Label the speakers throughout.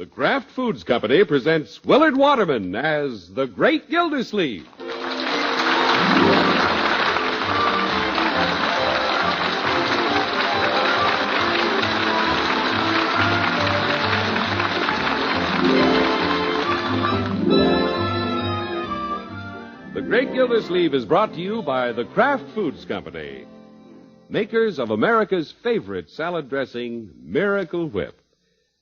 Speaker 1: The Kraft Foods Company presents Willard Waterman as the Great Gildersleeve. The Great Gildersleeve is brought to you by the Kraft Foods Company, makers of America's favorite salad dressing, Miracle Whip.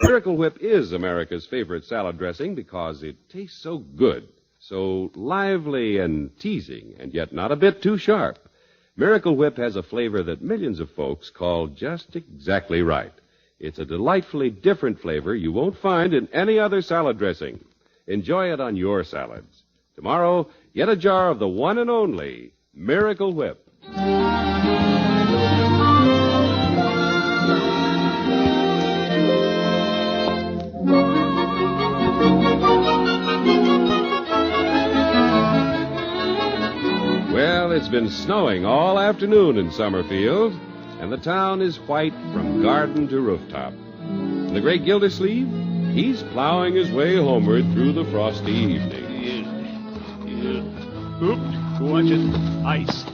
Speaker 1: Miracle Whip is America's favorite salad dressing because it tastes so good, so lively and teasing, and yet not a bit too sharp. Miracle Whip has a flavor that millions of folks call just exactly right. It's a delightfully different flavor you won't find in any other salad dressing. Enjoy it on your salads. Tomorrow, get a jar of the one and only Miracle Whip. Well, it's been snowing all afternoon in Summerfield, and the town is white from garden to rooftop. And the Great Gildersleeve, he's plowing his way homeward through the frosty evening.
Speaker 2: Oops, watch it. Ice.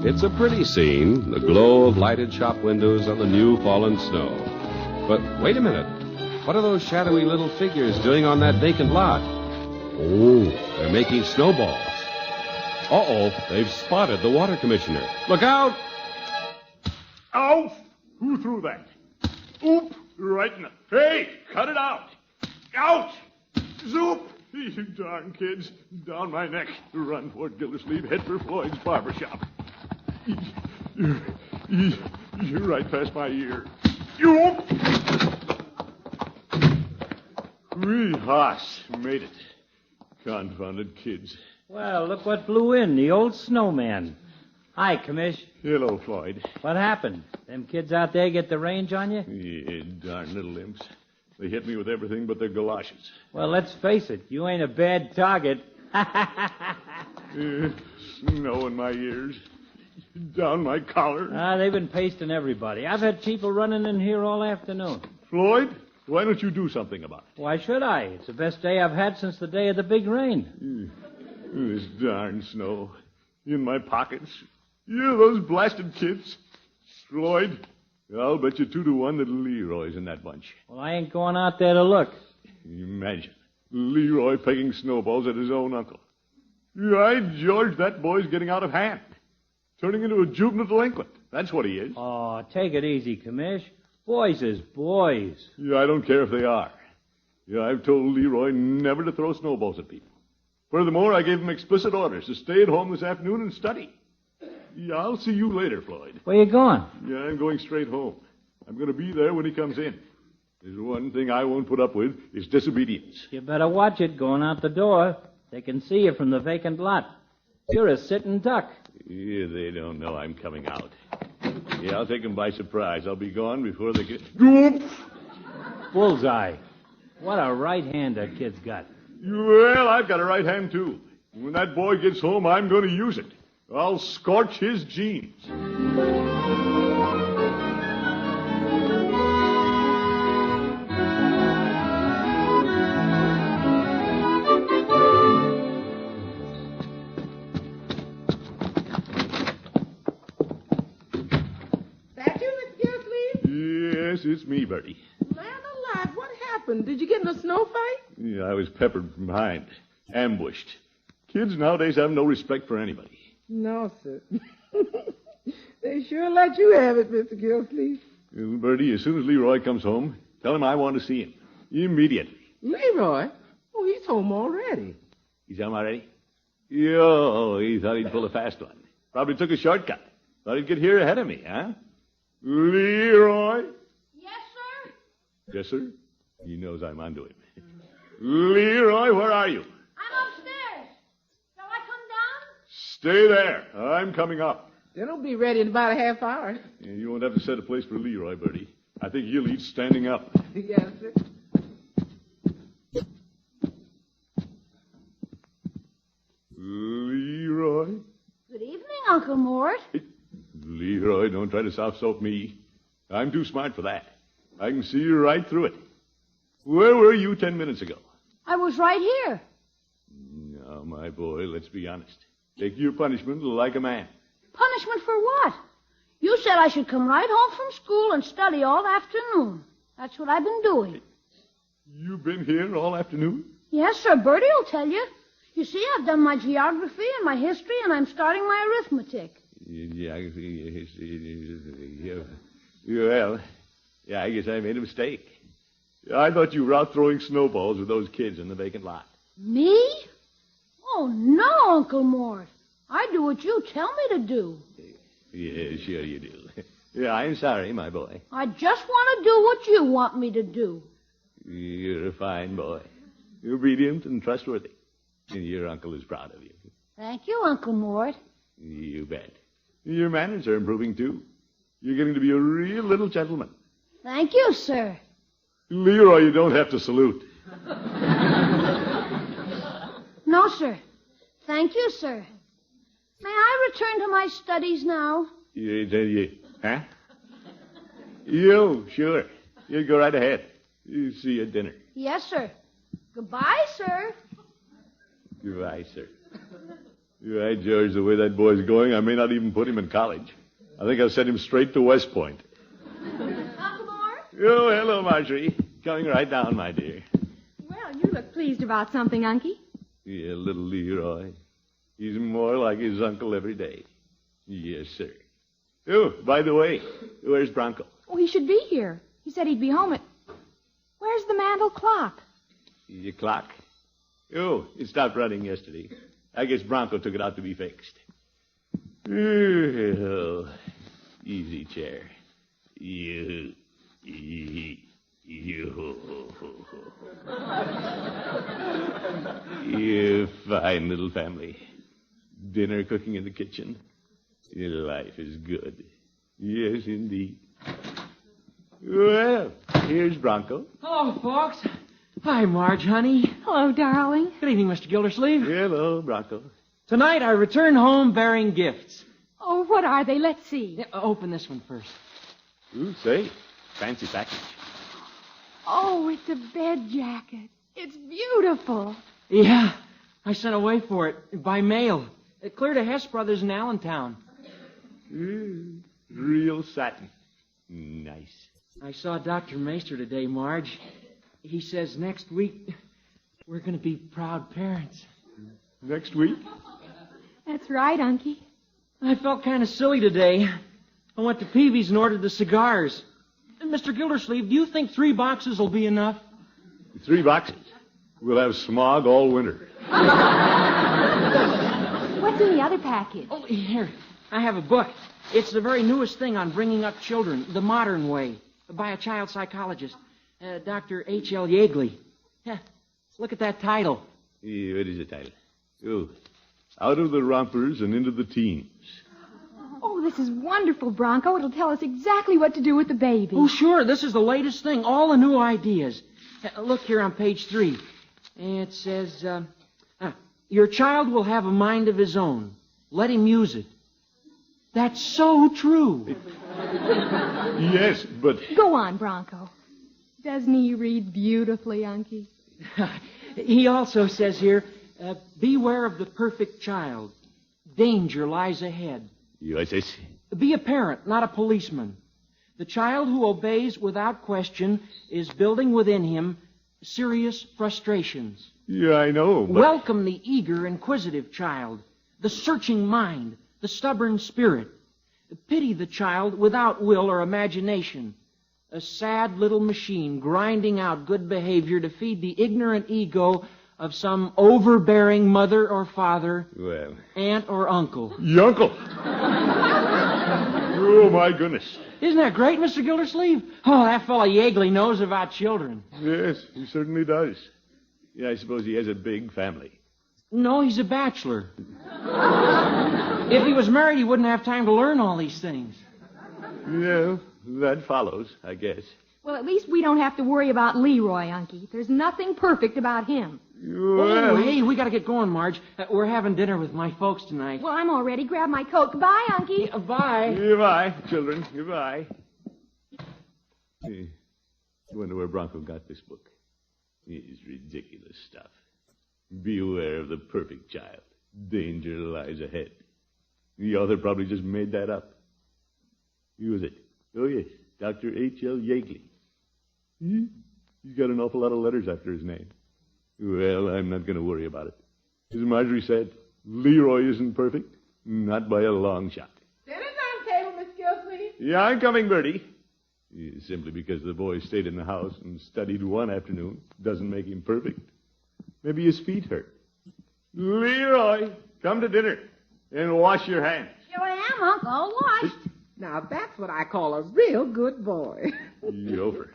Speaker 1: It's a pretty scene, the glow of lighted shop windows on the new fallen snow. But wait a minute. What are those shadowy little figures doing on that vacant lot? Oh, they're making snowballs. Uh-oh, they've spotted the water commissioner. Look out!
Speaker 2: Ow! Who threw that? Oop! Right in the... Hey, cut it out! Ouch! Zoop! You darn kids. Down my neck. Run toward Gildersleeve. Head for Floyd's barber shop. You're right past my ear. You... Wee hoss. Made it. Confounded kids.
Speaker 3: Well, look what blew in, the old snowman. Hi, Commish.
Speaker 2: Hello, Floyd.
Speaker 3: What happened? Them kids out there get the range on you?
Speaker 2: Yeah, darn little imps. They hit me with everything but their galoshes.
Speaker 3: Well, let's face it, you ain't a bad target.
Speaker 2: Snow in my ears. Down my collar.
Speaker 3: They've been pasting everybody. I've had people running in here all afternoon.
Speaker 2: Floyd, why don't you do something about it?
Speaker 3: Why should I? It's the best day I've had since the day of the big rain.
Speaker 2: This darn snow. In my pockets. Yeah, those blasted kids. Floyd, I'll bet you 2-1 that Leroy's in that bunch.
Speaker 3: Well, I ain't going out there to look.
Speaker 2: Imagine. Leroy pegging snowballs at his own uncle. By George, that boy's getting out of hand. Turning into a juvenile delinquent. That's what he is.
Speaker 3: Oh, take it easy, Commish. Boys is boys.
Speaker 2: Yeah, I don't care if they are. Yeah, I've told Leroy never to throw snowballs at people. Furthermore, I gave him explicit orders to stay at home this afternoon and study. Yeah, I'll see you later, Floyd.
Speaker 3: Where you going?
Speaker 2: Yeah, I'm going straight home. I'm going to be there when he comes in. There's one thing I won't put up with is disobedience.
Speaker 3: You better watch it going out the door. They can see you from the vacant lot. You're a sitting duck.
Speaker 2: Yeah, they don't know I'm coming out. Yeah, I'll take them by surprise. I'll be gone before they get...
Speaker 3: Bullseye. What a right hand that kid's got.
Speaker 2: Well, I've got a right hand, too. When that boy gets home, I'm going to use it. I'll scorch his jeans.
Speaker 4: That you, Mr. Gildersleeve?
Speaker 2: Yes, it's me, Birdie.
Speaker 4: Man alive, what happened? Did you get in a snow fight?
Speaker 2: Yeah, I was peppered from behind. Ambushed. Kids nowadays have no respect for anybody.
Speaker 4: No, sir. They sure let you have it, Mr. Gildersleeve.
Speaker 2: Well, Birdie, as soon as Leroy comes home, tell him I want to see him. Immediately.
Speaker 4: Leroy? Oh, he's home already.
Speaker 2: He's home already? Yo, he thought he'd pull a fast one. Probably took a shortcut. Thought he'd get here ahead of me, huh? Leroy?
Speaker 5: Yes, sir?
Speaker 2: Yes, sir? He knows I'm onto him. Leroy, where are you?
Speaker 5: I'm upstairs. Shall I come down?
Speaker 2: Stay there. I'm coming up.
Speaker 4: Dinner'll be ready in about a half hour.
Speaker 2: Yeah, you won't have to set a place for Leroy, Birdie. I think he'll eat standing up.
Speaker 4: Yes, sir.
Speaker 2: Leroy?
Speaker 5: Good evening, Uncle Mort.
Speaker 2: Leroy, don't try to soft-soap me. I'm too smart for that. I can see you right through it. Where were you 10 minutes ago?
Speaker 5: I was right here.
Speaker 2: Now, my boy, let's be honest. Take your punishment like a man.
Speaker 5: Punishment for what? You said I should come right home from school and study all afternoon. That's what I've been doing.
Speaker 2: You've been here all afternoon?
Speaker 5: Yes, sir. Birdie will tell you. You see, I've done my geography and my history, and I'm starting my arithmetic.
Speaker 2: Well, I guess I made a mistake. I thought you were out throwing snowballs with those kids in the vacant lot.
Speaker 5: Me? Oh, no, Uncle Mort. I do what you tell me to do.
Speaker 2: Yeah, sure you do. Yeah, I'm sorry, my boy.
Speaker 5: I just want to do what you want me to do.
Speaker 2: You're a fine boy. You're obedient and trustworthy. And your uncle is proud of you.
Speaker 5: Thank you, Uncle Mort.
Speaker 2: You bet. Your manners are improving, too. You're getting to be a real little gentleman.
Speaker 5: Thank you, sir.
Speaker 2: Leroy, you don't have to salute.
Speaker 5: No, sir. Thank you, sir. May I return to my studies now?
Speaker 2: Huh? You, sure. You go right ahead. You see you at dinner.
Speaker 5: Yes, sir. Goodbye, sir.
Speaker 2: Goodbye, sir. You're right, George. The way that boy's going, I may not even put him in college. I think I'll send him straight to West Point.
Speaker 5: Uncle Mort?
Speaker 2: Oh, hello, Marjorie. Coming right down, my dear.
Speaker 6: Well, you look pleased about something, Unky.
Speaker 2: Yeah, little Leroy. He's more like his uncle every day. Yes, sir. Oh, by the way, where's Bronco?
Speaker 6: Oh, he should be here. He said he'd be home at... Where's the mantel clock?
Speaker 2: Your clock? Oh, it stopped running yesterday. I guess Bronco took it out to be fixed. Oh, easy chair. You. You fine little family. Dinner cooking in the kitchen. Your life is good. Yes, indeed. Well, here's Bronco.
Speaker 7: Hello, folks. Hi, Marge, honey.
Speaker 6: Hello, darling.
Speaker 7: Good evening, Mr. Gildersleeve.
Speaker 2: Hello, Bronco.
Speaker 7: Tonight I return home bearing gifts.
Speaker 6: Oh, what are they? Let's see.
Speaker 7: Yeah, open this one first.
Speaker 2: Ooh, say, fancy package.
Speaker 6: Oh, it's a bed jacket. It's beautiful.
Speaker 7: Yeah, I sent away for it by mail. It cleared to Hess Brothers in Allentown.
Speaker 2: Real satin. Nice.
Speaker 7: I saw Dr. Maester today, Marge. He says next week we're going to be proud parents.
Speaker 2: Next week?
Speaker 6: That's right, Unky.
Speaker 7: I felt kind of silly today. I went to Peavy's and ordered the cigars. Mr. Gildersleeve, do you think 3 boxes will be enough?
Speaker 2: 3 boxes. We'll have smog all winter.
Speaker 6: What's in the other package?
Speaker 7: Oh, here. I have a book. It's the very newest thing on bringing up children, the modern way, by a child psychologist, Dr. H.L. Yeagley. Yeah, look at that title.
Speaker 2: What is the title? Oh, Out of the Rompers and Into the Teens.
Speaker 6: Oh, this is wonderful, Bronco. It'll tell us exactly what to do with the baby.
Speaker 7: Oh, sure. This is the latest thing. All the new ideas. Look here on page 3. It says, your child will have a mind of his own. Let him use it. That's so true.
Speaker 2: Yes, but...
Speaker 6: Go on, Bronco. Doesn't he read beautifully, Unky?
Speaker 7: He also says here, beware of the perfect child. Danger lies ahead.
Speaker 2: Yes.
Speaker 7: Be a parent, not a policeman. The child who obeys without question is building within him serious frustrations.
Speaker 2: Yeah, I know, but...
Speaker 7: Welcome the eager, inquisitive child, the searching mind, the stubborn spirit. Pity the child without will or imagination. A sad little machine grinding out good behavior to feed the ignorant ego of some overbearing mother or father,
Speaker 2: Well...
Speaker 7: aunt or uncle.
Speaker 2: Your uncle! Oh, my goodness.
Speaker 7: Isn't that great, Mr. Gildersleeve? Oh, that fellow Yeagley knows about children.
Speaker 2: Yes, he certainly does. Yeah, I suppose he has a big family.
Speaker 7: No, he's a bachelor. If he was married, he wouldn't have time to learn all these things.
Speaker 2: Yeah, that follows, I guess.
Speaker 6: Well, at least we don't have to worry about Leroy, Unky. There's nothing perfect about him.
Speaker 7: Oh, hey, we got to get going, Marge. We're having dinner with my folks tonight.
Speaker 6: Well, I'm all ready. Grab my coat. Goodbye, Unky.
Speaker 7: Bye.
Speaker 2: Goodbye, children. Goodbye. I wonder where Bronco got this book. It's ridiculous stuff. Beware of the perfect child. Danger lies ahead. The author probably just made that up. Who is it? Oh, yes, Dr. H.L. Yeagley. He's got an awful lot of letters after his name. Well, I'm not going to worry about it. As Marjorie said, Leroy isn't perfect. Not by a long shot.
Speaker 4: Dinner's on the table, Miss Gildersleeve.
Speaker 2: Yeah, I'm coming, Birdie. Simply because the boy stayed in the house and studied one afternoon doesn't make him perfect. Maybe his feet hurt. Leroy, come to dinner and wash your hands.
Speaker 5: Here I am, Uncle. All washed.
Speaker 4: Now, that's what I call a real good boy.
Speaker 2: Yover.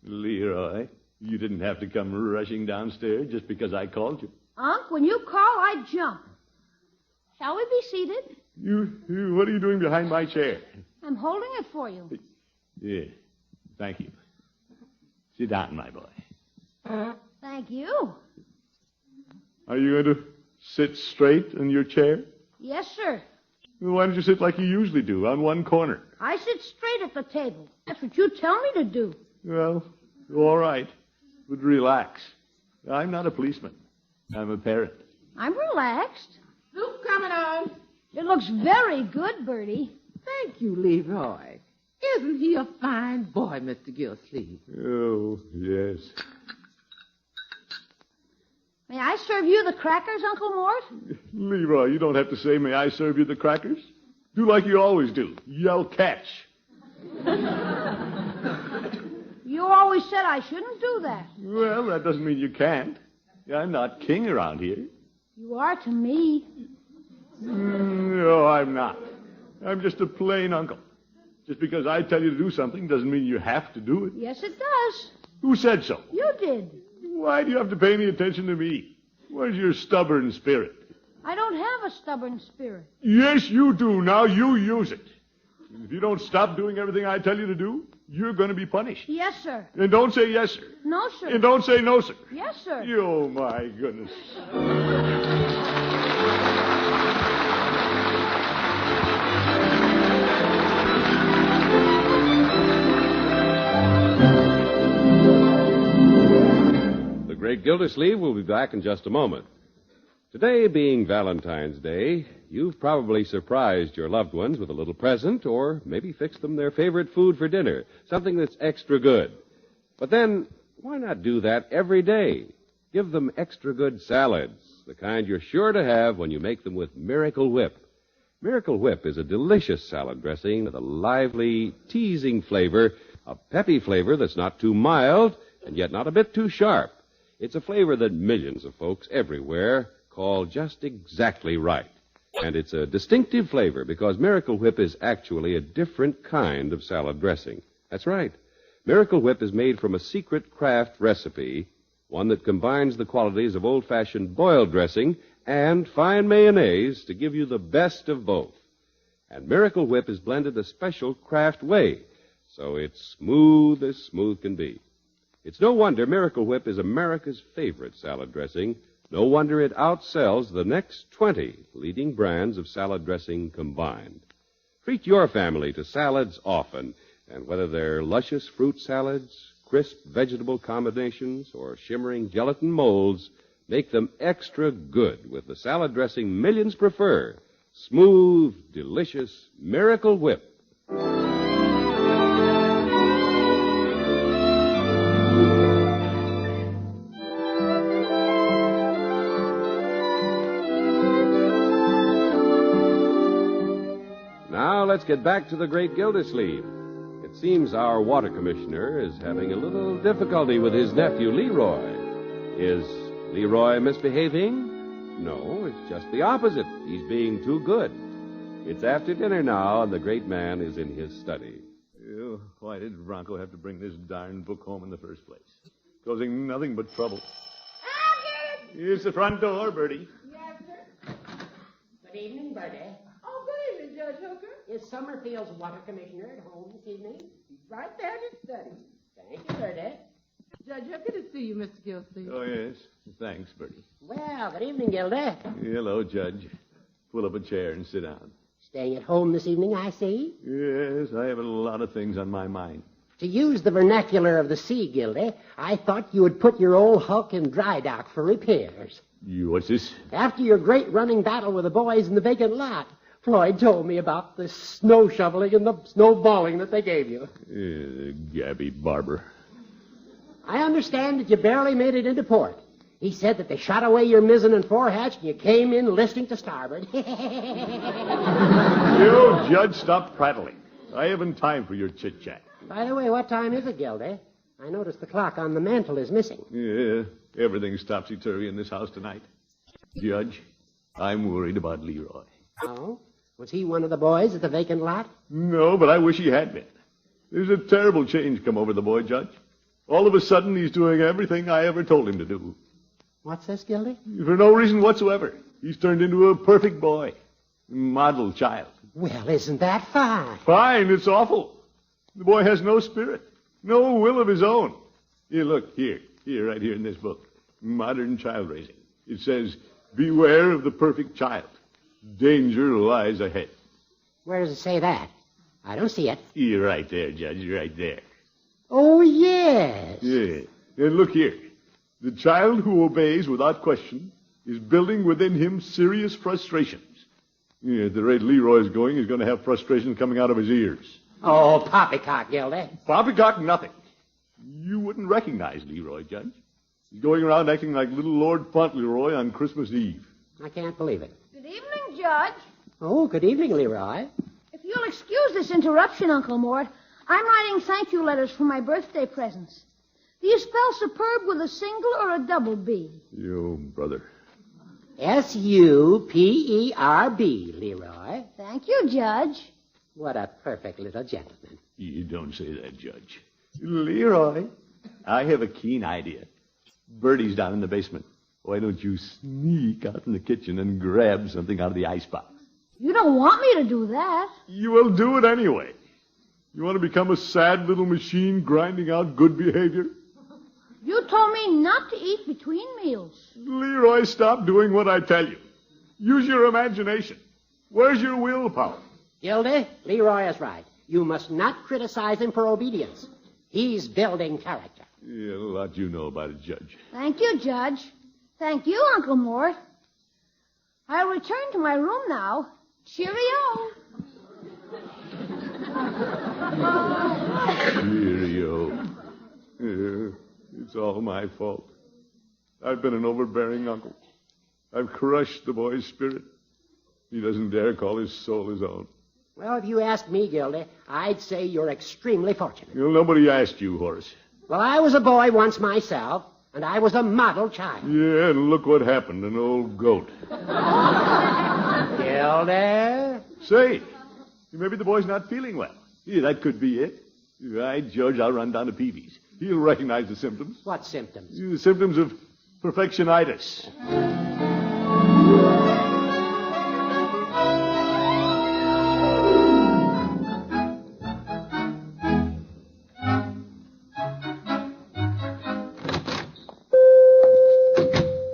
Speaker 2: Leroy, you didn't have to come rushing downstairs just because I called you.
Speaker 5: Unc, when you call, I jump. Shall we be seated?
Speaker 2: What are you doing behind my chair?
Speaker 5: I'm holding it for you.
Speaker 2: Yeah, thank you. Sit down, my boy.
Speaker 5: Thank you.
Speaker 2: Are you going to sit straight in your chair?
Speaker 5: Yes, sir.
Speaker 2: Well, why don't you sit like you usually do, on one corner?
Speaker 5: I sit straight at the table. That's what you tell me to do.
Speaker 2: Well, all right. But relax. I'm not a policeman. I'm a parent.
Speaker 5: I'm relaxed.
Speaker 4: Soup coming on.
Speaker 5: It looks very good, Birdie.
Speaker 4: Thank you, Leroy. Isn't he a fine boy, Mr. Gildersleeve?
Speaker 2: Oh, yes.
Speaker 5: May I serve you the crackers, Uncle Mort?
Speaker 2: Leroy, you don't have to say, may I serve you the crackers? Do like you always do. Yell catch.
Speaker 5: You always said I shouldn't do that.
Speaker 2: Well, that doesn't mean you can't. I'm not king around here.
Speaker 5: You are to me.
Speaker 2: No, I'm not. I'm just a plain uncle. Just because I tell you to do something doesn't mean you have to do it.
Speaker 5: Yes, it does.
Speaker 2: Who said so?
Speaker 5: You did.
Speaker 2: Why do you have to pay any attention to me? Where's your stubborn spirit?
Speaker 5: I don't have a stubborn spirit.
Speaker 2: Yes, you do. Now you use it. If you don't stop doing everything I tell you to do, you're going to be punished.
Speaker 5: Yes, sir.
Speaker 2: And don't say yes, sir.
Speaker 5: No, sir.
Speaker 2: And don't say no, sir.
Speaker 5: Yes, sir.
Speaker 2: Oh, my goodness.
Speaker 1: The Great Gildersleeve will be back in just a moment. Today being Valentine's Day, you've probably surprised your loved ones with a little present or maybe fixed them their favorite food for dinner, something that's extra good. But then, why not do that every day? Give them extra good salads, the kind you're sure to have when you make them with Miracle Whip. Miracle Whip is a delicious salad dressing with a lively, teasing flavor, a peppy flavor that's not too mild and yet not a bit too sharp. It's a flavor that millions of folks everywhere call just exactly right. And it's a distinctive flavor because Miracle Whip is actually a different kind of salad dressing. That's right. Miracle Whip is made from a secret craft recipe, one that combines the qualities of old-fashioned boiled dressing and fine mayonnaise to give you the best of both. And Miracle Whip is blended a special craft way, so it's smooth as smooth can be. It's no wonder Miracle Whip is America's favorite salad dressing. No wonder it outsells the next 20 leading brands of salad dressing combined. Treat your family to salads often, and whether they're luscious fruit salads, crisp vegetable combinations, or shimmering gelatin molds, make them extra good with the salad dressing millions prefer. Smooth, delicious Miracle Whip. Now let's get back to the Great Gildersleeve. It seems our water commissioner is having a little difficulty with his nephew, Leroy. Is Leroy misbehaving? No, it's just the opposite. He's being too good. It's after dinner now, and the great man is in his study.
Speaker 2: Oh, why did Bronco have to bring this darn book home in the first place? Causing nothing but trouble.
Speaker 4: I'll get it.
Speaker 2: Here's the front door, Birdie.
Speaker 4: Yes, sir.
Speaker 8: Good evening, Birdie.
Speaker 4: Oh, good evening, Judge Hooker.
Speaker 8: Is Summerfield's water commissioner at home this evening?
Speaker 4: Right there in his study.
Speaker 8: Thank you, Birdie.
Speaker 4: Judge Hooker to see you, Mr. Gildersleeve.
Speaker 2: Oh, yes. Thanks, Birdie.
Speaker 8: Well, good evening, Gildy.
Speaker 2: Hello, Judge. Pull up a chair and sit down.
Speaker 8: Staying at home this evening, I see.
Speaker 2: Yes, I have a lot of things on my mind.
Speaker 8: To use the vernacular of the sea, Gildy, I thought you would put your old hulk in dry dock for repairs.
Speaker 2: What's this?
Speaker 8: After your great running battle with the boys in the vacant lot, Floyd told me about the snow shoveling and the snowballing that they gave you.
Speaker 2: Gabby Barber.
Speaker 8: I understand that you barely made it into port. He said that they shot away your mizzen and forehatch and you came in listing to starboard.
Speaker 2: You, Judge, stop prattling. I haven't time for your chit-chat.
Speaker 8: By the way, what time is it, Gildy? I noticed the clock on the mantel is missing.
Speaker 2: Yeah, everything's topsy-turvy in this house tonight. Judge, I'm worried about Leroy.
Speaker 8: Oh? Was he one of the boys at the vacant lot?
Speaker 2: No, but I wish he had been. There's a terrible change come over the boy, Judge. All of a sudden, he's doing everything I ever told him to do.
Speaker 8: What's this, Gildy?
Speaker 2: For no reason whatsoever. He's turned into a perfect boy. Model child.
Speaker 8: Well, isn't that fine?
Speaker 2: Fine, it's awful. The boy has no spirit, no will of his own. Here, look, here, right here in this book. Modern Child Raising. It says, beware of the perfect child. Danger lies ahead.
Speaker 8: Where does it say that? I don't see it.
Speaker 2: You're right there, Judge, right there.
Speaker 8: Oh, yes.
Speaker 2: Yeah. And look here. The child who obeys without question is building within him serious frustrations. Yeah, at the rate Leroy's going, he's going to have frustrations coming out of his ears.
Speaker 8: Oh, poppycock, Gildy.
Speaker 2: Poppycock, nothing. You wouldn't recognize Leroy, Judge. He's going around acting like little Lord Fauntleroy on Christmas Eve.
Speaker 8: I can't believe it.
Speaker 5: Good evening, Judge.
Speaker 8: Oh, good evening, Leroy.
Speaker 5: If you'll excuse this interruption, Uncle Mort, I'm writing thank you letters for my birthday presents. Do you spell superb with a single or a double B?
Speaker 2: You brother.
Speaker 8: S-U-P-E-R-B, Leroy.
Speaker 5: Thank you, Judge.
Speaker 8: What a perfect little gentleman.
Speaker 2: You don't say that, Judge. Leroy, I have a keen idea. Birdie's down in the basement. Why don't you sneak out in the kitchen and grab something out of the icebox?
Speaker 5: You don't want me to do that.
Speaker 2: You will do it anyway. You want to become a sad little machine grinding out good behavior?
Speaker 5: You told me not to eat between meals.
Speaker 2: Leroy, stop doing what I tell you. Use your imagination. Where's your willpower?
Speaker 8: Gildy, Leroy is right. You must not criticize him for obedience. He's building character.
Speaker 2: Yeah, a lot you know about it, Judge.
Speaker 5: Thank you, Judge. Thank you, Uncle Mort. I'll return to my room now. Cheerio.
Speaker 2: Cheerio. Yeah, it's all my fault. I've been an overbearing uncle. I've crushed the boy's spirit. He doesn't dare call his soul his own.
Speaker 8: Well, if you ask me, Gildy, I'd say you're extremely fortunate.
Speaker 2: You know, nobody asked you, Horace.
Speaker 8: Well, I was a boy once myself, and I was a model child.
Speaker 2: Yeah, and look what happened, an old goat.
Speaker 8: Gildy?
Speaker 2: Say, maybe the boy's not feeling well. Yeah, that could be it. Right, George, I'll run down to Peavy's. He'll recognize the symptoms.
Speaker 8: What symptoms?
Speaker 2: The symptoms of perfectionitis.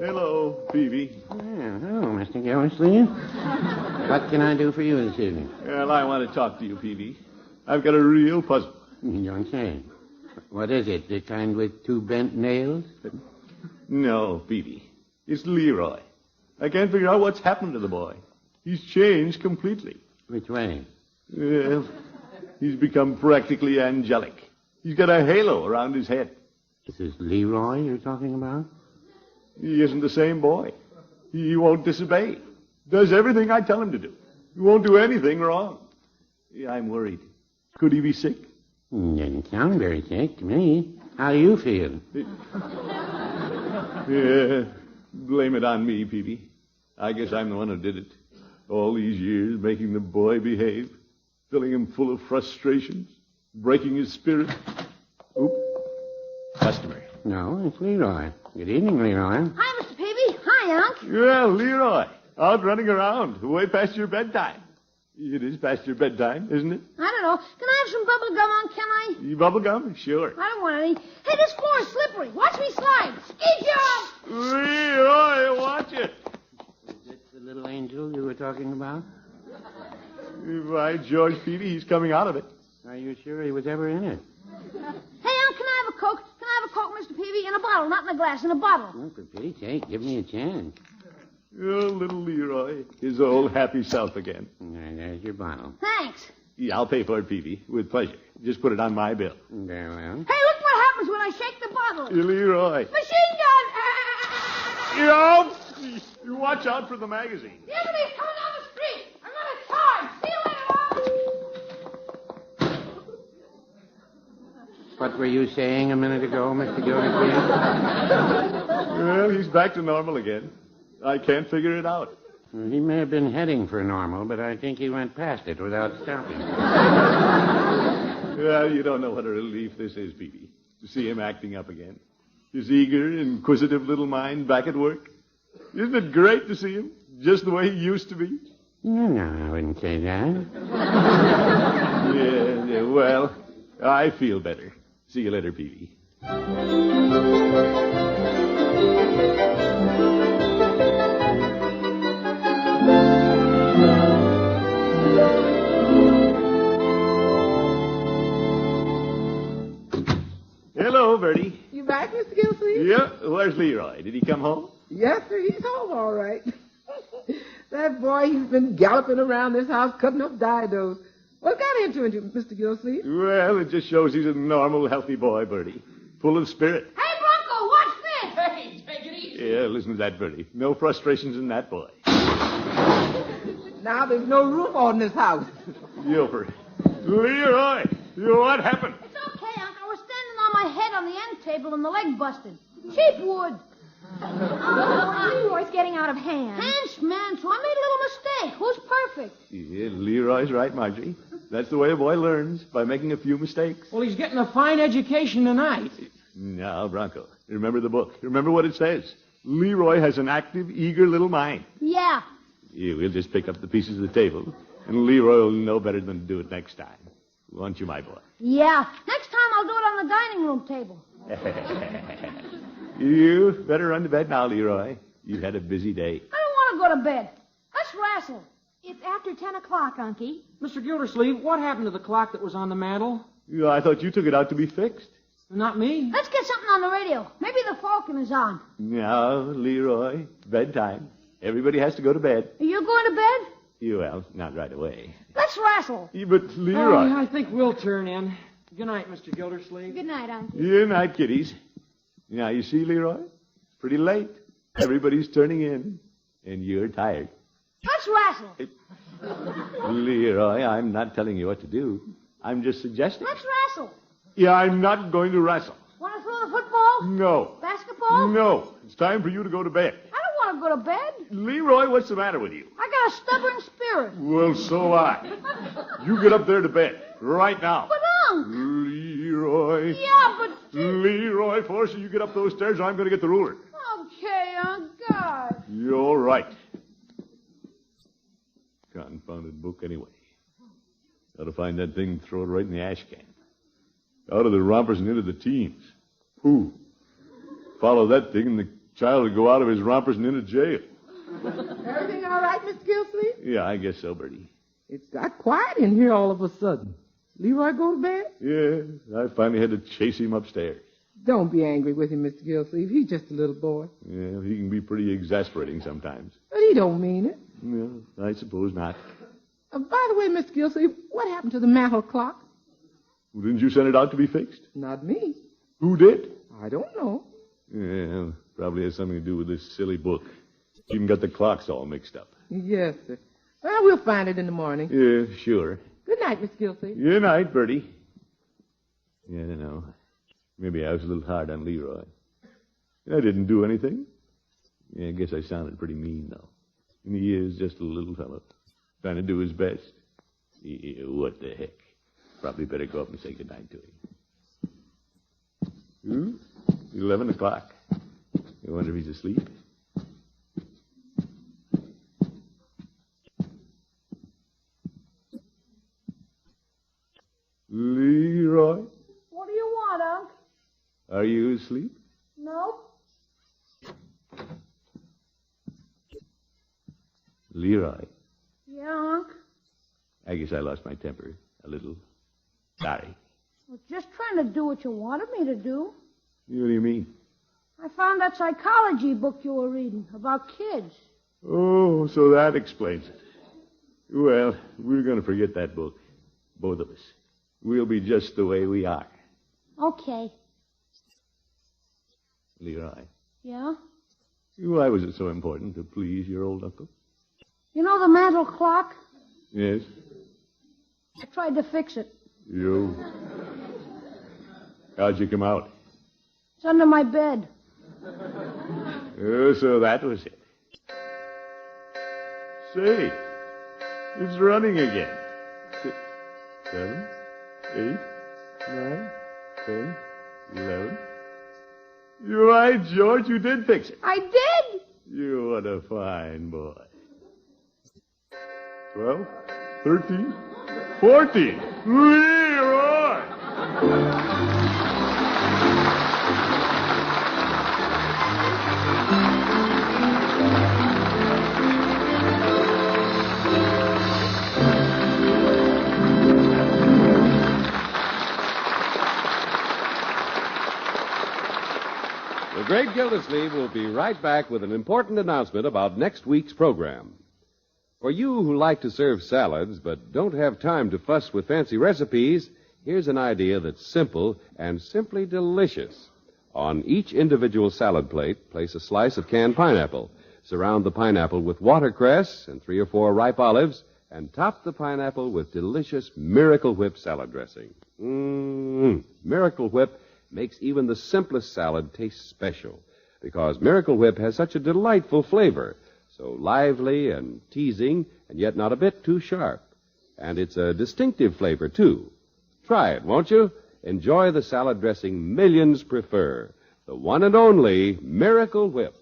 Speaker 2: Hello, Peavy.
Speaker 9: Hello, Mr. Gildersleeve. What can I do for you this evening?
Speaker 2: Well, I want to talk to you, Peavy. I've got a real puzzle.
Speaker 9: You don't say. What is it? The kind with two bent nails?
Speaker 2: No, Peavy. It's Leroy. I can't figure out what's happened to the boy. He's changed completely.
Speaker 9: Which way?
Speaker 2: Well, he's become practically angelic. He's got a halo around his head.
Speaker 9: This is Leroy you're talking about?
Speaker 2: He isn't the same boy. He won't disobey. Does everything I tell him to do. He won't do anything wrong. Yeah, I'm worried. Could he be sick?
Speaker 9: Doesn't sound very sick to me. How do you feel?
Speaker 2: Yeah, blame it on me, Peavy. I guess I'm the one who did it. All these years making the boy behave, filling him full of frustrations, breaking his spirit. Oop. Customer.
Speaker 9: No, it's Leroy. Good evening, Leroy.
Speaker 5: Hi, Mr. Peavy. Hi, Unc.
Speaker 2: Well, Leroy, out running around, way past your bedtime. It is past your bedtime, isn't it?
Speaker 5: I don't know. Can I have some bubble gum, Unc? Can I?
Speaker 2: Bubble gum? Sure.
Speaker 5: I don't want any. Hey, this floor is slippery. Watch me slide. Ski jump!
Speaker 2: Leroy, watch it.
Speaker 9: Is it the little angel you were talking about?
Speaker 2: By George, Peavy, he's coming out of it.
Speaker 9: Are you sure he was ever in it?
Speaker 5: Unc, can I have a Coke? Can I have a Coke, Mr. Peavy? In a bottle, not in a glass, in a bottle.
Speaker 9: Oh, for pity's sake, give me a chance.
Speaker 2: Oh, little Leroy, his old happy self again.
Speaker 9: There's your bottle.
Speaker 5: Thanks.
Speaker 2: Yeah, I'll pay for it, Peavy, with pleasure. Just put it on my bill.
Speaker 9: Very well.
Speaker 5: Hey, look what happens when I shake the bottle.
Speaker 2: Leroy.
Speaker 5: Machine gun!
Speaker 2: Yo! You watch out for the magazine.
Speaker 5: The enemy's coming down the street. I'm gonna charge. See you later, Unc.
Speaker 9: What were you saying a minute ago, Mr. Gildersleeve?
Speaker 2: Well, he's back to normal again. I can't figure it out.
Speaker 9: Well, he may have been heading for normal, but I think he went past it without stopping.
Speaker 2: Well, you don't know what a relief this is, Peavy, to see him acting up again. His eager, inquisitive little mind back at work. Isn't it great to see him, just the way he used to be?
Speaker 9: No, I wouldn't say that.
Speaker 2: Yeah, well, I feel better. See you later, Peavy. Hello, Birdie.
Speaker 4: You back, Mr. Gildersleeve?
Speaker 2: Yeah, where's Leroy? Did he come home?
Speaker 4: Yes, sir. He's home all right. That boy, he's been galloping around this house cutting up didos. What got into him, Mr. Gildersleeve?
Speaker 2: Well, it just shows he's a normal, healthy boy, Birdie. Full of spirit.
Speaker 5: Hey, Bronco, watch this.
Speaker 7: Hey, take it easy.
Speaker 2: Yeah, listen to that, Birdie. No frustrations in that boy.
Speaker 4: Now there's no roof on this house.
Speaker 2: Yoper. Leroy, what happened?
Speaker 5: It's okay, Unc. I was standing on my head on the end table and the leg busted. Cheap wood.
Speaker 6: Oh, Leroy's getting out of hand.
Speaker 5: Hands, man, so I made a little mistake. Who's perfect?
Speaker 2: Yeah, Leroy's right, Marjorie. That's the way a boy learns, by making a few mistakes.
Speaker 7: Well, he's getting a fine education tonight.
Speaker 2: Now, Bronco, remember the book. Remember what it says. Leroy has an active, eager little mind.
Speaker 5: Yeah.
Speaker 2: Yeah, we'll just pick up the pieces of the table, and Leroy will know better than to do it next time. Won't you, my boy?
Speaker 5: Yeah. Next time I'll do it on the dining room table.
Speaker 2: You better run to bed now, Leroy. You've had a busy day.
Speaker 5: I don't want to go to bed. Let's wrestle.
Speaker 6: It's after 10 o'clock, Unky.
Speaker 7: Mr. Gildersleeve, what happened to the clock that was on the mantel?
Speaker 2: Yeah, I thought you took it out to be fixed.
Speaker 7: Not me.
Speaker 5: Let's get something on the radio. Maybe the Falcon is on.
Speaker 2: Now, Leroy, bedtime. Everybody has to go to bed.
Speaker 5: Are you going to bed?
Speaker 2: Well, not right away.
Speaker 5: Let's wrestle.
Speaker 2: Yeah, but Leroy.
Speaker 7: I think we'll turn in. Good night, Mr. Gildersleeve.
Speaker 6: Good night, Unky.
Speaker 2: Good night, kiddies. Now, you see, Leroy? It's pretty late. Everybody's turning in, and you're tired.
Speaker 5: Let's wrestle.
Speaker 2: Leroy, I'm not telling you what to do. I'm just suggesting.
Speaker 5: Let's wrestle.
Speaker 2: Yeah, I'm not going to wrestle.
Speaker 5: Want to throw the football?
Speaker 2: No.
Speaker 5: Basketball?
Speaker 2: No. It's time for you to go to bed.
Speaker 5: I don't want to go to bed.
Speaker 2: Leroy, what's the matter with you?
Speaker 5: I got a stubborn spirit.
Speaker 2: Well, so I. You get up there to bed right now.
Speaker 5: But, Unc.
Speaker 2: Leroy.
Speaker 5: Yeah, but...
Speaker 2: Leroy, force you get up those stairs or I'm going to get the ruler.
Speaker 5: Okay, Unc. God.
Speaker 2: You're right. Confounded book anyway. Got to find that thing and throw it right in the ash can. Out of the rompers and into the teens. Who? Follow that thing and the child will go out of his rompers and into jail.
Speaker 4: Everything all right, Mr. Gildersleeve?
Speaker 2: Yeah, I guess so, Birdie.
Speaker 4: It's got quiet in here all of a sudden. Leroy go to bed?
Speaker 2: Yeah, I finally had to chase him upstairs.
Speaker 4: Don't be angry with him, Mr. Gildersleeve. He's just a little boy.
Speaker 2: Yeah, he can be pretty exasperating sometimes.
Speaker 4: But he don't mean it.
Speaker 2: No, I suppose not.
Speaker 4: By the way, Mr. Gildersleeve, what happened to the mantel clock?
Speaker 2: Well, didn't you send it out to be fixed?
Speaker 4: Not me.
Speaker 2: Who did?
Speaker 4: I don't know.
Speaker 2: Yeah, probably has something to do with this silly book. Even got the clocks all mixed up.
Speaker 4: Yes, sir. Well, we'll find it in the morning.
Speaker 2: Yeah, sure.
Speaker 4: Good night, Mr. Gildersleeve.
Speaker 2: Good night, Birdie. Yeah, I don't know. Maybe I was a little hard on Leroy. I didn't do anything. Yeah, I guess I sounded pretty mean, though. And he is just a little fellow, trying to do his best. Yeah, what the heck. Probably better go up and say goodnight to him. 11 o'clock. I wonder if he's asleep. Leroy,
Speaker 5: What do you want, Unc?
Speaker 2: are you asleep?
Speaker 5: Nope.
Speaker 2: Leroy,
Speaker 5: Yeah, Unc.
Speaker 2: I guess I lost my temper a little. Sorry.
Speaker 5: I was just trying to do what you wanted me to do.
Speaker 2: What do you mean?
Speaker 5: I found that psychology book you were reading about kids.
Speaker 2: Oh, so that explains it. Well, we're going to forget that book. Both of us. We'll be just the way we are.
Speaker 5: Okay.
Speaker 2: Leroy,
Speaker 5: Yeah?
Speaker 2: why was it so important to please your old uncle?
Speaker 5: You know the mantel clock?
Speaker 2: Yes.
Speaker 5: I tried to fix it.
Speaker 2: You. How'd you come out?
Speaker 5: It's under my bed.
Speaker 2: Oh, so that was it. Say, it's running again. 6, 7, 8, 9, 10, 11. You're right, George. You did fix it.
Speaker 5: I did?
Speaker 2: You what a fine boy. 12, 13, 14. Leroy!
Speaker 1: The Great Gildersleeve will be right back with an important announcement about next week's program. For you who like to serve salads but don't have time to fuss with fancy recipes, here's an idea that's simple and simply delicious. On each individual salad plate, place a slice of canned pineapple. Surround the pineapple with watercress and 3 or 4 ripe olives, and top the pineapple with delicious Miracle Whip salad dressing. Miracle Whip makes even the simplest salad taste special because Miracle Whip has such a delightful flavor, so lively and teasing and yet not a bit too sharp. And it's a distinctive flavor, too. Try it, won't you? Enjoy the salad dressing millions prefer, the one and only Miracle Whip.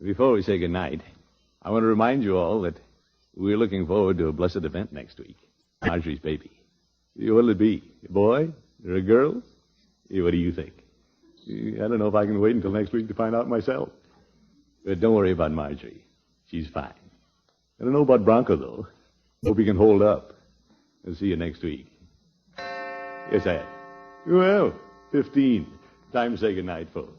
Speaker 2: Before we say goodnight, I want to remind you all that we're looking forward to a blessed event next week. Marjorie's baby. What'll it be? A boy or a girl? What do you think? I don't know if I can wait until next week to find out myself. But don't worry about Marjorie. She's fine. I don't know about Bronco, though. Hope he can hold up. I'll see you next week. Yes, I am. Well, 15. Time to say goodnight, folks.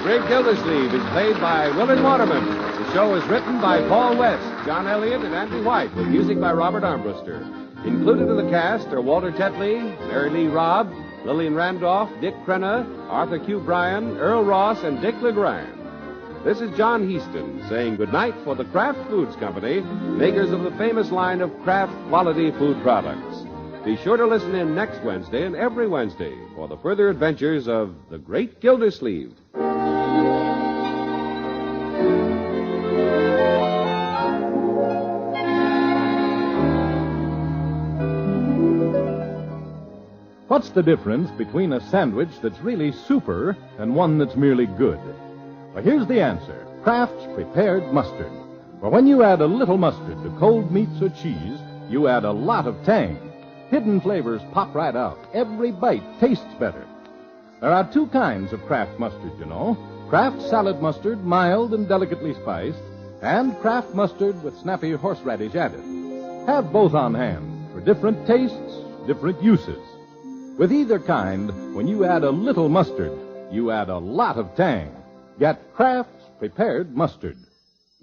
Speaker 1: Great Gildersleeve is played by Willard Waterman. The show is written by Paul West, John Elliott, and Andy White, with music by Robert Armbruster. Included in the cast are Walter Tetley, Mary Lee Robb, Lillian Randolph, Dick Crenna, Arthur Q. Bryan, Earl Ross, and Dick LeGrand. This is John Heaston saying goodnight for the Kraft Foods Company, makers of the famous line of Kraft quality food products. Be sure to listen in next Wednesday and every Wednesday for the further adventures of the Great Gildersleeve.
Speaker 10: What's the difference between a sandwich that's really super and one that's merely good? Well, here's the answer. Kraft's Prepared Mustard. For when you add a little mustard to cold meats or cheese, you add a lot of tang. Hidden flavors pop right out. Every bite tastes better. There are 2 kinds of Kraft mustard, you know. Kraft salad mustard, mild and delicately spiced, and Kraft mustard with snappy horseradish added. Have both on hand for different tastes, different uses. With either kind, when you add a little mustard, you add a lot of tang. Get Kraft's Prepared Mustard.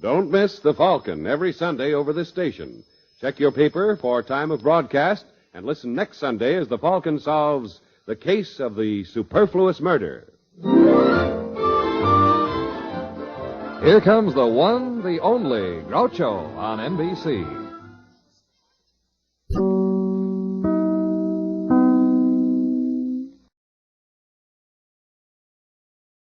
Speaker 1: Don't miss The Falcon every Sunday over this station. Check your paper for time of broadcast and listen next Sunday as The Falcon solves the case of the superfluous murder.
Speaker 11: Here comes the one, the only Groucho on NBC.